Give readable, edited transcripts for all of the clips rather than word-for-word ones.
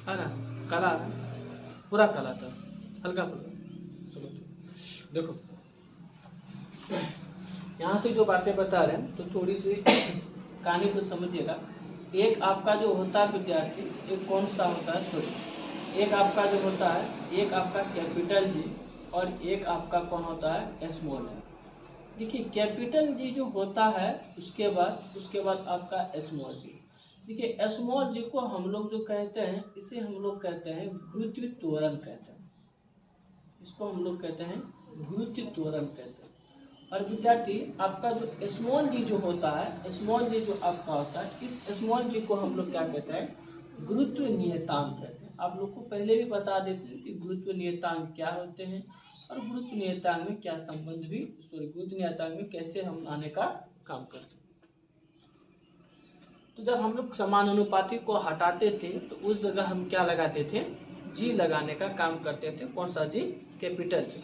है ना, काला आ रहा है, पूरा काला था, हल्का फुल्का। चलो देखो, यहाँ से जो बातें बता रहे हैं तो थोड़ी सी कहानी को समझिएगा। एक आपका जो होता है विद्यार्थी, एक कौन सा होता है, सॉरी, एक आपका जो होता है, एक आपका कैपिटल जी और एक आपका कौन होता है, स्मॉल जी। देखिए कैपिटल जी जो होता है, उसके बाद आपका स्मॉल जी। देखिए स्मॉल जी को हम लोग जो कहते हैं, इसे हम लोग कहते हैं गुरुत्व त्वरण कहते हैं, इसको हम लोग कहते हैं गुरुत्व त्वरण कहते हैं। और विद्यार्थी आपका जो स्मॉल जी जो होता है, स्मॉल जी जो आपका होता है, इस स्मॉल जी को हम लोग क्या कहते हैं, गुरुत्व नियतांक कहते हैं। आप लोग को पहले भी बता देते हैं कि गुरुत्व नियतांक क्या होते हैं और गुरुत्व नियतांक में क्या संबंध भी, सॉरी, गुरुत्व नियतांक में कैसे हम लाने का काम करते हैं। तो जब हम लोग समानुपाती को हटाते थे तो उस जगह हम क्या लगाते थे, जी लगाने का काम करते थे। कौन सा जी, कैपिटल जी।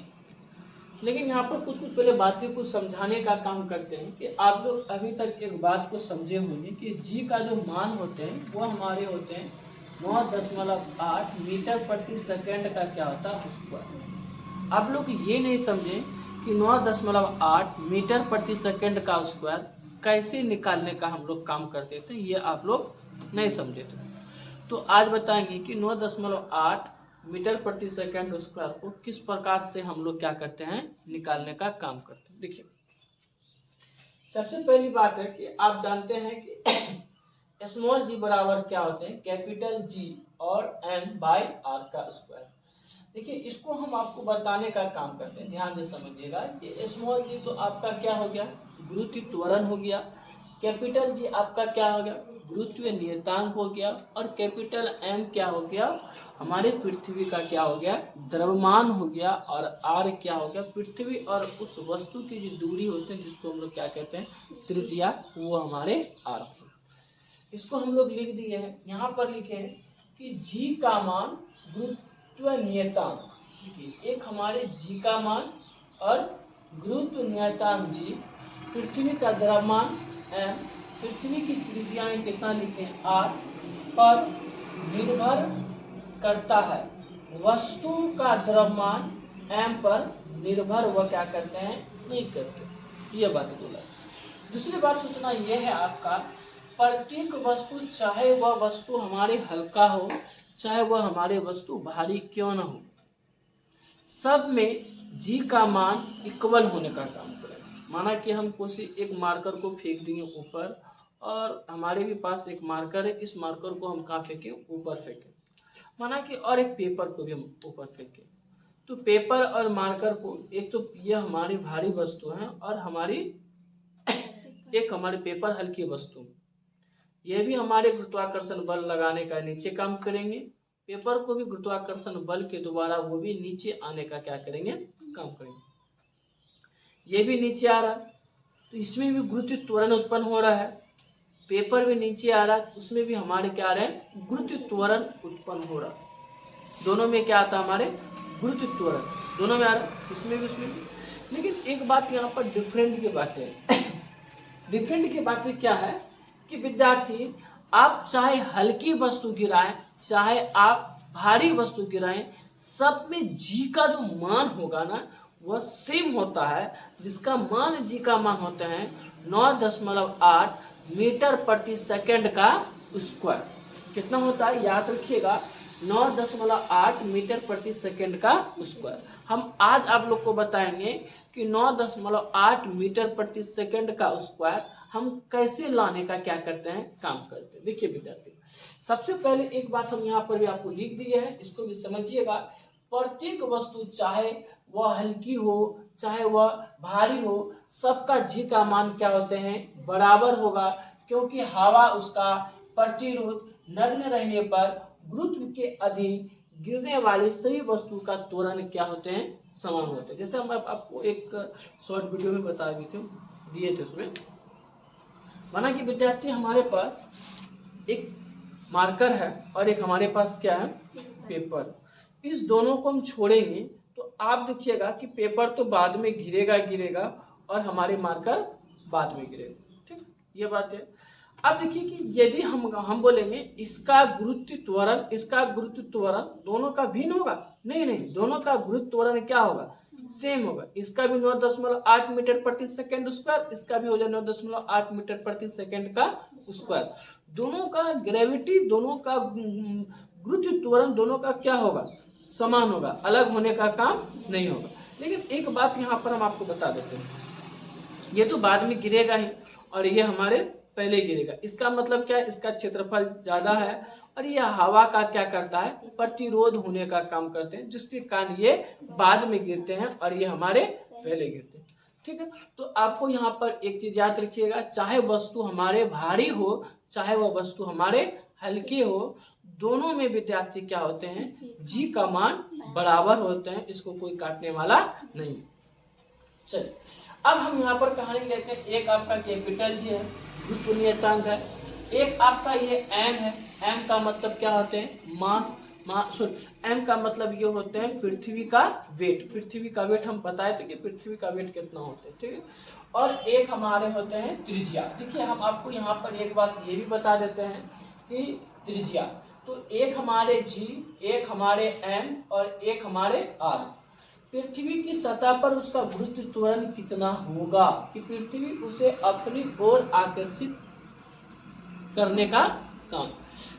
लेकिन यहाँ पर कुछ पहले बातें को समझाने का काम करते हैं कि आप लोग अभी तक एक बात को समझे होंगे कि जी का जो मान होते हैं वो हमारे होते हैं 9.8 मीटर प्रति सेकंड का क्या होता है, स्क्वायर। आप लोग ये नहीं समझे कि 9.8 मीटर प्रति सेकंड का स्क्वायर कैसे निकालने का हम लोग काम करते थे, ये आप लोग नहीं समझे थे। तो आज बताएंगे कि 9.8 मीटर प्रति सेकंड स्क्वायर को किस प्रकार से हम लोग क्या करते हैं, निकालने का काम करते हैं। देखिए सबसे पहली बात है कि आप जानते हैं कि स्मॉल जी बराबर क्या होते हैं, कैपिटल जी और m बाई आर का स्क्वायर। देखिए इसको हम आपको बताने का काम करते हैं, ध्यान से समझिएगा कि स्मॉल जी तो आपका क्या हो गया, गुरुत्व त्वरण हो गया, कैपिटल जी आपका क्या हो गया, गुरुत्व नियतांक हो गया, और कैपिटल एम क्या हो गया, हमारे पृथ्वी का क्या हो गया, द्रव्यमान हो गया, और आर क्या हो गया, पृथ्वी और उस वस्तु की जो दूरी होती है जिसको हम लोग क्या कहते हैं, त्रिज्या, वो हमारे आर। इसको हम लोग लिख दिए हैं, यहाँ पर लिखे हैं कि जी का मान गुरुत्व नियतांक, देखिए एक हमारे जी का मान और गुरुत्व नियतांक जी, पृथ्वी का द्रव्यमान एम, पृथ्वी की त्रिज्याएं कितना लिखे हैं, आर, पर निर्भर करता है वस्तु का द्रव्यमान एम पर निर्भर वह क्या करते हैं, नहीं करते। ये बात बोला। दूसरी बात सोचना यह है आपका, प्रत्येक वस्तु चाहे वह वस्तु हमारे हल्का हो चाहे वह हमारे वस्तु भारी क्यों न हो, सब में जी का मान इक्वल होने का काम करेगा। माना कि हम कोई एक मार्कर को फेंक दिए ऊपर और हमारे भी पास एक मार्कर है, इस मार्कर को हम कहाँ फेंके, ऊपर फेंके। माना कि और एक पेपर को भी हम ऊपर फेंके, तो पेपर और मार्कर को, एक तो यह हमारी भारी वस्तु है और हमारी एक हमारे पेपर हल्की वस्तु, यह भी हमारे गुरुत्वाकर्षण बल लगाने का नीचे काम करेंगे, पेपर को भी गुरुत्वाकर्षण बल के द्वारा वो भी नीचे आने का क्या करेंगे, काम करेंगे। ये भी नीचे आ रहा है तो इसमें भी गुरुत्व त्वरण उत्पन्न हो रहा है, पेपर भी नीचे आ रहा है उसमें भी हमारे क्या आ रहे हैं, गुरुत्व त्वरण उत्पन्न हो रहा है। दोनों में क्या आता है, हमारे गुरुत्व त्वरण दोनों में आ रहा है, इसमें भी उसमें भी। लेकिन एक बात यहाँ पर डिफरेंट की बात है डिफरेंट की बात क्या है कि विद्यार्थी आप चाहे हल्की वस्तु गिराएं चाहे आप भारी वस्तु गिराएं, सब में जी का जो मान होगा ना वह सेम होता है, जिसका मान जी का मान होता है 9.8 मीटर प्रति सेकंड का स्क्वायर। कितना होता है, याद रखिएगा, 9.8 मीटर प्रति सेकंड का स्क्वायर। हम आज आप लोग को बताएंगे कि 9.8 मीटर प्रति सेकंड का स्क्वायर हम कैसे लाने का क्या करते हैं, काम करते हैं। देखिए विद्यार्थी, सबसे पहले एक बात हम यहाँ पर भी आपको लिख दिए है, इसको भी समझिएगा। प्रत्येक वस्तु चाहे वह हल्की हो चाहे वह भारी हो, सबका जी का मान क्या होते हैं, बराबर होगा, क्योंकि हवा उसका प्रतिरोध नग्न रहने पर गुरुत्व के अधीन गिरने वाली सभी वस्तु का त्वरण क्या होते हैं, समान होते हैं। जैसे हम आपको एक शॉर्ट वीडियो में बता दिए थे उसमें। माना कि विद्यार्थी हमारे पास एक मार्कर है और एक हमारे पास क्या है, पेपर। इस दोनों को हम छोड़ेंगे तो आप देखिएगा कि पेपर तो बाद में गिरेगा और हमारे मार्कर बाद में गिरेगा। ठीक, ये बात है। अब देखिए कि यदि हम बोलेंगे इसका गुरुत्व त्वरण, इसका गुरुत्व त्वरण दोनों का भिन्न होगा, नहीं नहीं, दोनों का गुरुत्व त्वरण क्या होगा, सेम होगा। इसका भी 9.8 मीटर प्रति सेकंड स्क्वायर, इसका भी हो जाए 9.8 मीटर प्रति सेकंड का स्क्वायर। दोनों का ग्रेविटी, दोनों का गुरुत्व त्वरण दोनों का क्या होगा, समान होगा, अलग होने का काम नहीं होगा। लेकिन एक बात यहाँ पर हम आपको बता देते हैं, ये तो बाद में गिरेगा ही और ये हमारे पहले गिरेगा। इसका मतलब क्या है, इसका क्षेत्रफल ज्यादा है और ये हवा का क्या करता है, प्रतिरोध होने का काम करते हैं, जिसके कारण ये बाद में गिरते हैं और ये हमारे पहले गिरते हैं। ठीक है, तो आपको यहाँ पर एक चीज याद रखिएगा, चाहे वस्तु हमारे भारी हो चाहे वह वस्तु हमारे हल्के हो, दोनों में विद्यार्थी क्या होते हैं, जी का मान बराबर होते हैं, इसको कोई काटने वाला नहीं। चलिए अब हम यहाँ पर कहानी लेते हैं। एक आपका कैपिटल जी है, गुरुत्व नियतांक है, एक आपका ये एम है। एम का मतलब क्या होते हैं, मास, एम का मतलब ये होते हैं पृथ्वी का वेट। पृथ्वी का वेट हम बताए थे कि पृथ्वी का वेट कितना होता है, ठीक है। और एक हमारे होते हैं त्रिज्या। देखिए हम आपको यहाँ पर एक बात ये भी बता देते हैं कि त्रिज्या, तो एक हमारे जी, एक हमारे एम और एक हमारे आर। पृथ्वी की सतह पर उसका गुरुत्व त्वरण कितना होगा कि पृथ्वी उसे अपनी ओर आकर्षित करने का काम।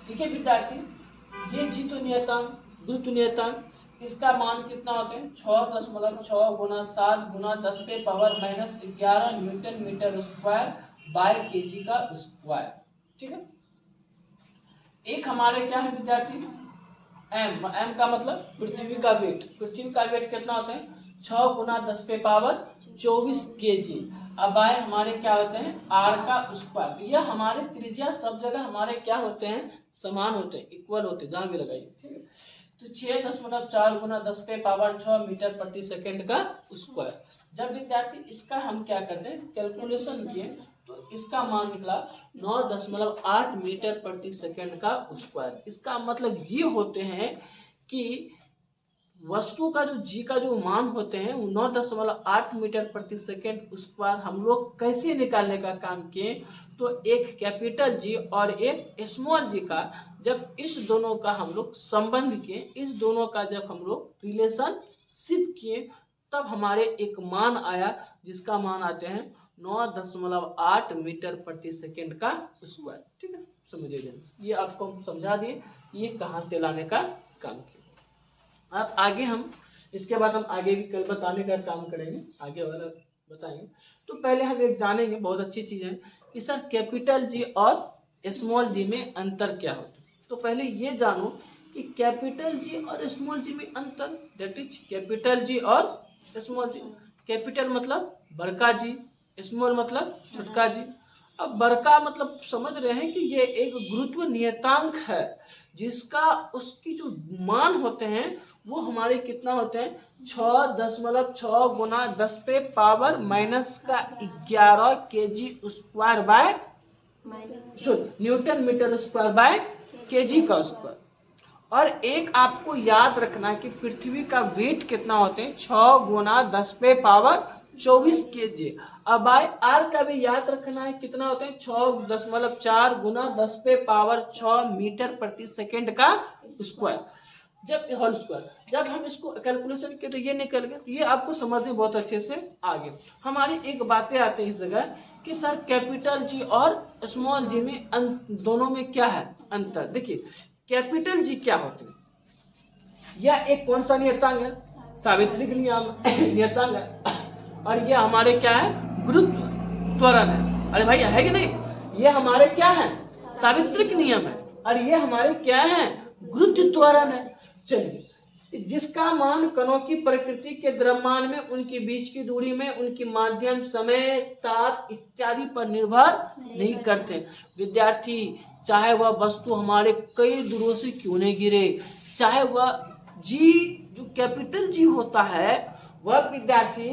ठीक है विद्यार्थी, ये जी तो नियतांक, गुरुत्व नियतांक, इसका मान कितना होते हैं 6.6 गुना 7 गुना 10 पे power -11 newton meter square by KG का स्क्वायर। ठीक है, एक हमारे क्या है विद्यार्थी, एम। एम का मतलब पृथ्वी का वेट। पृथ्वी का वेट कितना होता है 6 गुना 10 पे पावर 24 केजी। अब आए हमारे क्या होते हैं आर का स्क्वायर। तो यह हमारे त्रिज्या सब जगह हमारे क्या होते हैं, समान होते हैं, इक्वल होते हैं, जहां भी लगाइए। ठीक है, तो 6.4 गुना 10 पे पावर 6 मीटर प्रति सेकंड का स्क्वायर। जब विद्यार्थी इसका हम क्या करते हैं कैलकुलेशन किए तो इसका मान निकला 9.8 मीटर प्रति सेकंड का स्क्वायर। इसका मतलब ये होते हैं कि वस्तु का जो जी का जो मान होते हैं वो 9.8 मीटर प्रति सेकंड स्क्वायर हम लोग कैसे निकालने का काम किए, तो एक कैपिटल जी और एक स्मॉल जी का जब इस दोनों का हम लोग संबंध किए, इस दोनों का जब हम लोग रिलेशनशिप किए, तब हमारे एक मान आया जिसका मान आते हैं 9.8 मीटर प्रति सेकंड का स्क्वायर। ठीक है, समझिए, ये आपको हम समझा दिए ये कहाँ से लाने का काम किया। अब आगे हम इसके बाद हम आगे भी कल बताने का काम करेंगे, आगे वाला बताएंगे। तो पहले हम एक जानेंगे, बहुत अच्छी चीज है कि सर कैपिटल जी और स्मॉल जी में अंतर क्या होता है। तो पहले ये जानो कि कैपिटल जी और स्मॉल जी में अंतर, दैट इज कैपिटल जी और स्मॉल जी। कैपिटल मतलब बड़का जी, स्मॉल मतलब छोटका जी। अब बड़का मतलब समझ रहे हैं कि ये एक गुरुत्व नियतांक है जिसका उसकी जो मान होते हैं वो हमारे कितना होते हैं 6.6 गुना 10 पे power -11 KG square by newton meter square by KG का स्क्वायर। और एक आपको याद रखना है कि पृथ्वी का वेट कितना होते हैं 6 गुना 10 पे पावर 24 केजी। अब आर का भी याद रखना है कितना होते हैं 6.4 गुना 10 पे पावर 6 मीटर प्रति सेकंड का स्क्वायर, जब होल स्क्वायर। जब हम इसको कैलकुलेशन किए तो ये निकल गया, तो ये आपको समझने बहुत अच्छे से आगे। हमारी एक बातें आती है इस जगह कि सर कैपिटल जी और स्मॉल जी में दोनों में क्या है अंतर। देखिए कैपिटल जी क्या होते हैं, यह एक कौन सा नियतांक है, सावित्रिक नियतांक है, और ये हमारे क्या है गुरुत्व त्वरण है। अरे भाई है कि नहीं, ये हमारे क्या है सावित्रिक नियम है और ये हमारे क्या है गुरुत्व त्वरण है। चलिए, जिसका मान कणों की प्रकृति के द्रव्यमान में, उनके बीच की दूरी में, उनकी माध्यम, समय, ताप इत्यादि पर निर्भर नहीं करते। विद्यार्थी चाहे वह वस्तु हमारे कई दूरों से क्यों नहीं गिरे, चाहे वह जी जो कैपिटल जी होता है वह विद्यार्थी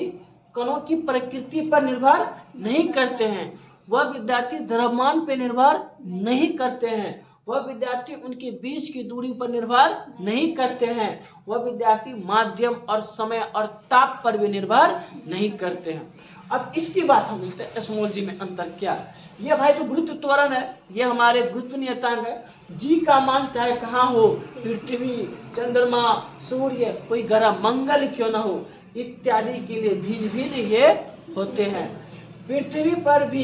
कणों की प्रकृति पर निर्भर नहीं करते हैं, वह विद्यार्थी द्रव्यमान पर निर्भर नहीं करते हैं, वह विद्यार्थी उनके बीच की दूरी पर निर्भर नहीं करते हैं, वह विद्यार्थी माध्यम और समय और ताप पर भी निर्भर नहीं करते हैं। अब इसकी बात हम मिलते हैं स्मॉल जी में अंतर क्या है। ये भाई तो गुरुत्व त्वरण है, ये हमारे गुरुत्व नियतांक है। जी का मान चाहे कहाँ हो, पृथ्वी, चंद्रमा, सूर्य, कोई ग्रह, मंगल क्यों ना हो, इत्यादि के लिए भिन्न भिन्न ये होते हैं। पृथ्वी पर भी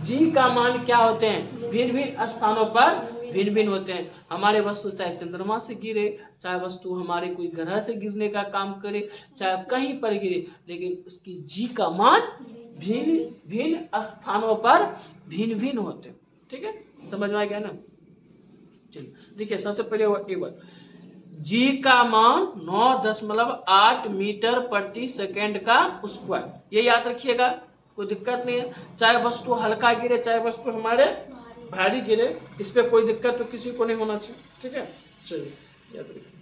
जी का मान क्या होते हैं, भिन्न भिन्न स्थानों पर भिन्न भिन्न होते हैं। हमारे वस्तु चाहे चंद्रमा से गिरे, चाहे वस्तु हमारे कोई ग्रह से गिरने का काम करे, चाहे कहीं पर गिरे, लेकिन उसकी जी का मान भिन्न भिन्न स्थानों पर भिन्न भिन्न होते हैं। ठीक है, समझ में आ गया ना। चलिए देखिए, सबसे पहले एक बार, जी का मान 9.8 मीटर प्रति सेकेंड का स्क्वायर, ये याद रखिएगा, कोई दिक्कत नहीं है। चाहे वस्तु हल्का गिरे, चाहे वस्तु हमारे भारी गिरे, इस पे कोई दिक्कत तो किसी को नहीं होना चाहिए। ठीक है, चलिए याद रखिए।